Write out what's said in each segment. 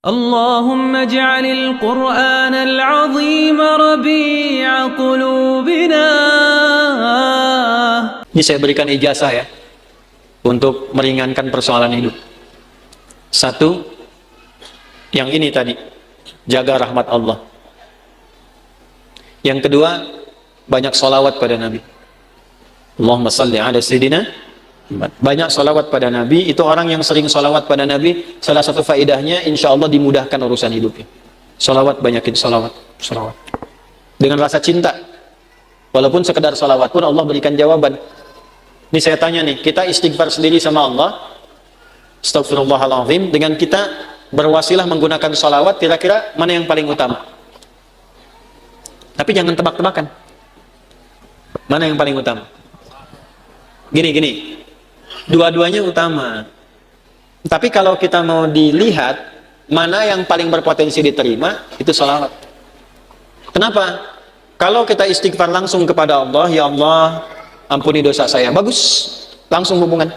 اللهم اجعل القرآن العظيم ربيع قلوبنا. Ini saya berikan ijazah ya, untuk meringankan persoalan hidup. Satu, yang ini tadi, jaga rahmat Allah. Yang kedua, banyak sholawat pada Nabi. Allahumma salli ala Sayyidina. Banyak sholawat pada Nabi. Itu orang yang sering sholawat pada Nabi, salah satu faedahnya insya Allah dimudahkan urusan hidupnya. Sholawat, banyakin sholawat. Dengan rasa cinta. Walaupun sekedar sholawat pun Allah berikan jawaban. Ini saya tanya nih, kita istighfar sendiri sama Allah, astagfirullahaladzim, dengan kita berwasilah menggunakan sholawat, kira-kira mana yang paling utama? Tapi jangan tebak-tebakan. Mana yang paling utama? Gini. Dua-duanya utama. Tapi kalau kita mau dilihat mana yang paling berpotensi diterima, itu sholawat. Kenapa? Kalau kita istighfar langsung kepada Allah, ya Allah ampuni dosa saya, bagus, langsung hubungan.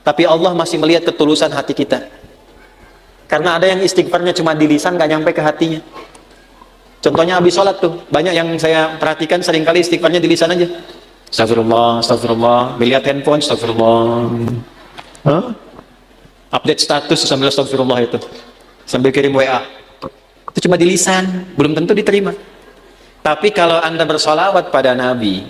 Tapi Allah masih melihat ketulusan hati kita. Karena ada yang istighfarnya cuma di lisan, gak nyampe ke hatinya. Contohnya habis sholat tuh, banyak yang saya perhatikan seringkali istighfarnya di lisan aja. Astagfirullah, melihat handphone, astagfirullah. Update status sambil astagfirullah itu. Sambil kirim WA. Itu cuma di lisan, belum tentu diterima. Tapi kalau Anda bersolawat pada Nabi,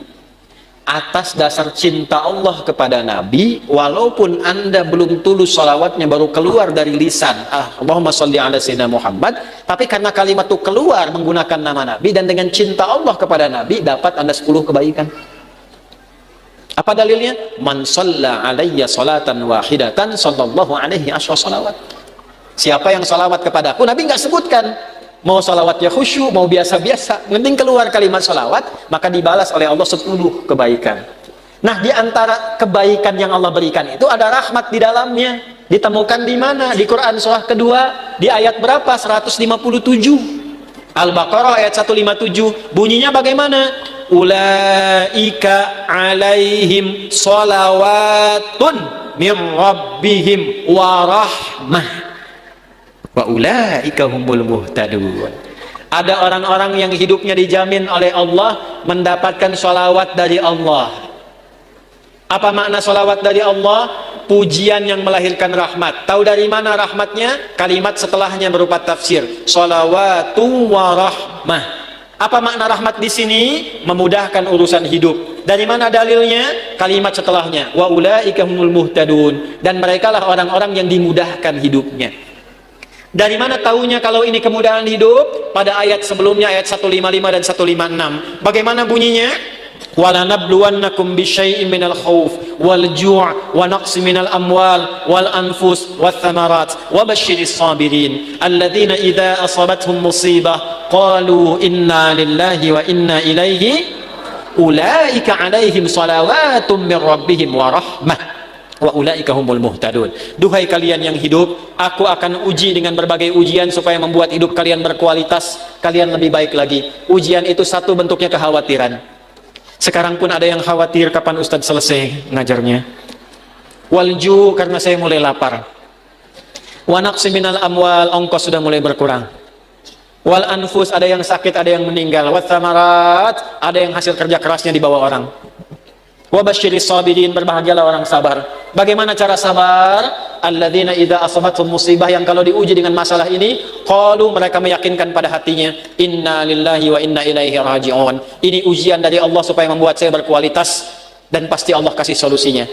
atas dasar cinta Allah kepada Nabi, walaupun Anda belum tulus solawatnya, baru keluar dari lisan, Allahumma sholli ala Sayyidina Muhammad, tapi karena kalimat itu keluar menggunakan nama Nabi, dan dengan cinta Allah kepada Nabi, dapat Anda 10 kebaikan. Apa dalilnya? Man shalla alayya salatan wahidatan sallallahu alaihi asyra salawat. Siapa yang salawat kepadaku, Nabi nggak sebutkan mau salawatnya khusyuk, mau biasa-biasa, penting keluar kalimat salawat, maka dibalas oleh Allah 10 kebaikan. Nah, di antara kebaikan yang Allah berikan itu ada rahmat di dalamnya. Ditemukan di mana? Di Quran surah kedua, di ayat berapa? 157. Al-Baqarah ayat 157. Bunyinya bagaimana? Ulaika alaihim sholawatun min rabbihim warahmah wa ulaika humul muhtadun. Ada orang-orang yang hidupnya dijamin oleh Allah mendapatkan sholawat dari Allah. Apa makna sholawat dari Allah? Pujian yang melahirkan rahmat. Tahu dari mana rahmatnya? Kalimat setelahnya berupa tafsir, sholawatu warahmah. Apa makna rahmat di sini? Memudahkan urusan hidup. Dari mana dalilnya? Kalimat setelahnya, wa ulaika humul muhtadun, dan merekalah orang-orang yang dimudahkan hidupnya. Dari mana tahunya kalau ini kemudahan hidup? Pada ayat sebelumnya, ayat 155 dan 156. Bagaimana bunyinya? وَلَنَبْلُوَنَّكُمْ بِشَيْءٍ مِنَ الْخَوْفِ وَالْجُوعِ وَنَقْصٍ مِنَ الْأَمْوَالِ وَالْأَنْفُسِ وَالثَّمَرَاتِ وَبَشِّرِ الصَّابِرِينَ الَّذِينَ إِذَا أَصَابَتْهُمْ مُصِيبَةٌ قَالُوا إِنَّا لِلَّهِ وَإِنَّا إِلَيْهِ أُولَئِكَ عَلَيْهِمْ صَلَوَاتٌ مِّن رَّبِّهِمْ وَرَحْمَةٌ wa ulaika humul muhtadun. Duhai kalian yang hidup, aku akan uji dengan berbagai ujian supaya membuat hidup kalian berkualitas, kalian lebih baik lagi. Ujian itu satu bentuknya kekhawatiran. Sekarang pun ada yang khawatir kapan Ustadz selesai ngajarnya. Walju, karena saya mulai lapar. Wa naqsi minal amwal, ongkos sudah mulai berkurang. Wal anfus, ada yang sakit, ada yang meninggal. Wat thamarat, ada yang hasil kerja kerasnya dibawa orang. Wa basyiris sabirin, berbahagialah orang sabar. Bagaimana cara sabar? Alladzina idza asabatuhum musibah, yang kalau diuji dengan masalah ini, qalu, mereka meyakinkan pada hatinya, inna lillahi wa inna ilaihi raji'un. Ini ujian dari Allah supaya membuat saya berkualitas, dan pasti Allah kasih solusinya.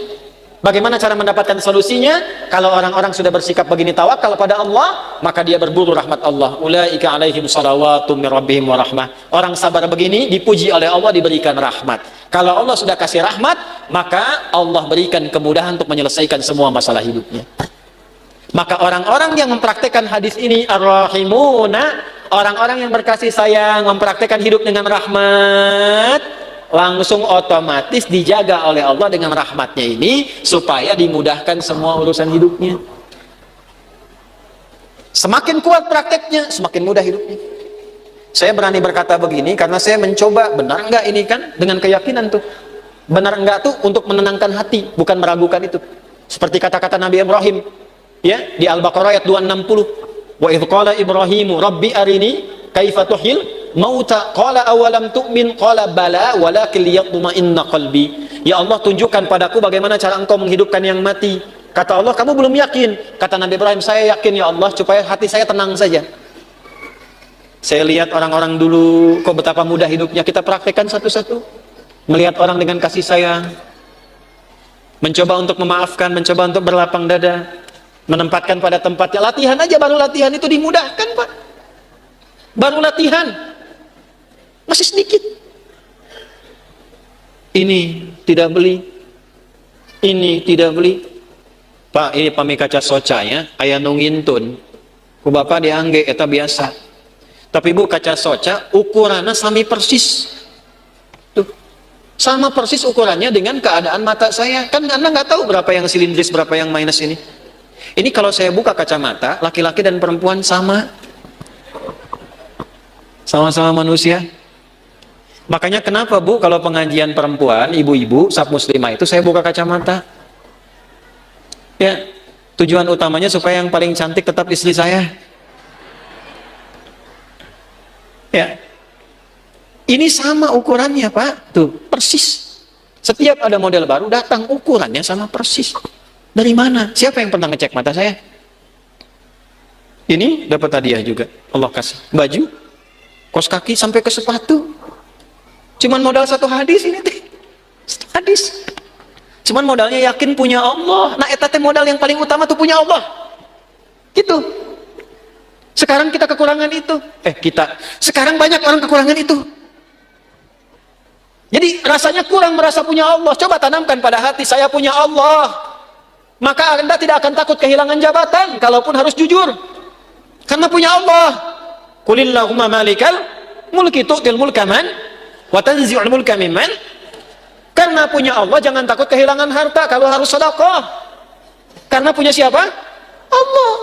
Bagaimana cara mendapatkan solusinya? Kalau orang-orang sudah bersikap begini, tawakal pada Allah, maka dia berburu rahmat Allah. Ulaika alaihim shalawatun min rabbihim wa rahmah. Orang sabar begini dipuji oleh Allah, diberikan rahmat. Kalau Allah sudah kasih rahmat, maka Allah berikan kemudahan untuk menyelesaikan semua masalah hidupnya. Maka orang-orang yang mempraktekkan hadis ini, ar-rahimuna, orang-orang yang berkasih sayang, mempraktekkan hidup dengan rahmat, langsung otomatis dijaga oleh Allah dengan rahmatnya ini, supaya dimudahkan semua urusan hidupnya. Semakin kuat prakteknya, semakin mudah hidupnya. Saya berani berkata begini karena saya mencoba, benar enggak ini kan, dengan keyakinan tuh. Benar enggak tuh untuk menenangkan hati, bukan meragukan itu. Seperti kata-kata Nabi Ibrahim, ya, di Al-Baqarah ayat 260. Wa idh qala Ibrahimu rabbi arini kaifa tuhyil mauta qala awalam tu'min qala bala walakin liyatma'inna qalbi. Ya Allah, tunjukkan padaku bagaimana cara engkau menghidupkan yang mati. Kata Allah, kamu belum yakin. Kata Nabi Ibrahim, saya yakin ya Allah, supaya hati saya tenang saja. Saya lihat orang-orang dulu, kok betapa mudah hidupnya. Kita praktekkan satu-satu. Melihat orang dengan kasih sayang, mencoba untuk memaafkan, mencoba untuk berlapang dada, menempatkan pada tempatnya. Latihan aja, baru latihan itu dimudahkan, Pak. Baru latihan masih sedikit. Ini tidak beli, ini tidak beli. Pak, ini pami kaca soca ya, aya nu ngintun. Ku bapak diangge eta biasa. Tapi Bu, kaca soca ukurannya sami persis. Tuh. Sama persis ukurannya dengan keadaan mata saya. Kan Anda nggak tahu berapa yang silindris, berapa yang minus ini. Ini kalau saya buka kacamata, laki-laki dan perempuan sama. Sama-sama manusia. Makanya kenapa Bu, kalau pengajian perempuan, ibu-ibu, sab muslimah itu saya buka kacamata. Ya, tujuan utamanya supaya yang paling cantik tetap istri saya. Ya, ini sama ukurannya Pak, tuh persis. Setiap ada model baru datang ukurannya sama persis. Dari mana? Siapa yang pernah ngecek mata saya? Ini dapat hadiah juga, Allah kasih baju, kos kaki sampai ke sepatu. Cuman modal satu hadis ini teh, satu hadis. Cuman modalnya yakin punya Allah. Nah, eta teh modal yang paling utama tuh punya Allah. Gitu. Sekarang kita kekurangan itu. Sekarang banyak orang kekurangan itu. Jadi rasanya kurang merasa punya Allah. Coba tanamkan pada hati, saya punya Allah. Maka Anda tidak akan takut kehilangan jabatan, kalaupun harus jujur. Karena punya Allah. Qulillahumma malikal mulki tu'til mulka man wa tanzi'ul mulka mimman. Karena punya Allah jangan takut kehilangan harta kalau harus sedekah. Karena punya siapa? Allah.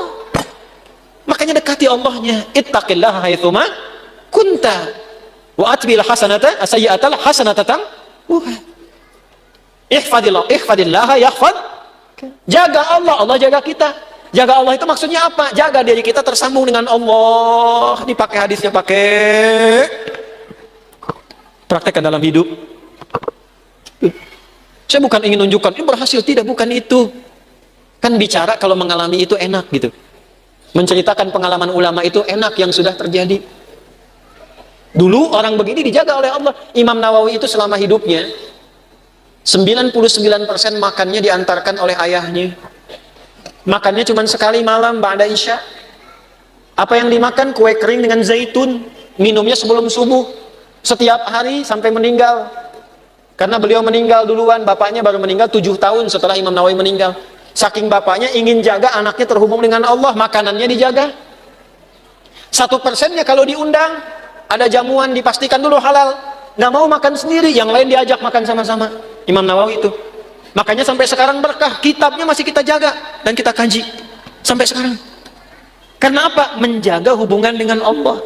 Makanya dekati Allahnya. Ittaqillaha haitsuma kunta wa atbil hasanata sayyi'atal hasanatan. Ihfadillaha yahfad. Jaga Allah, Allah jaga kita. Jaga Allah itu maksudnya apa? Jaga diri kita tersambung dengan Allah. Dipakai hadisnya, pakai. Praktekkan dalam hidup. Saya bukan ingin menunjukkan ini berhasil, tidak, bukan itu. Kan bicara kalau mengalami itu enak gitu. Menceritakan pengalaman ulama itu enak yang sudah terjadi. Dulu orang begini dijaga oleh Allah. Imam Nawawi itu selama hidupnya 99% makannya diantarkan oleh ayahnya. Makannya cuma sekali malam ba'da isya. Apa yang dimakan? Kue kering dengan zaitun. Minumnya sebelum subuh. Setiap hari sampai meninggal. Karena beliau meninggal duluan, bapaknya baru meninggal 7 tahun setelah Imam Nawawi meninggal. Saking bapaknya ingin jaga anaknya terhubung dengan Allah, makanannya dijaga. 1%-nya kalau diundang, ada jamuan dipastikan dulu halal. Nggak mau makan sendiri, yang lain diajak makan sama-sama. Imam Nawawi itu. Makanya sampai sekarang berkah, kitabnya masih kita jaga dan kita kaji. Sampai sekarang. Karena apa? Menjaga hubungan dengan Allah.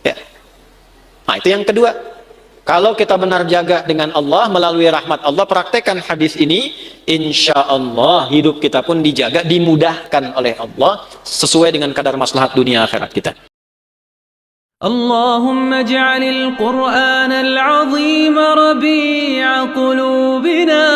Ya. Nah, itu yang kedua. Kalau kita benar jaga dengan Allah melalui rahmat Allah, praktekkan hadis ini, insya Allah hidup kita pun dijaga, dimudahkan oleh Allah sesuai dengan kadar maslahat dunia akhirat kita. Allahumma ij'alil Qur'anal 'azim rabi'a qulubina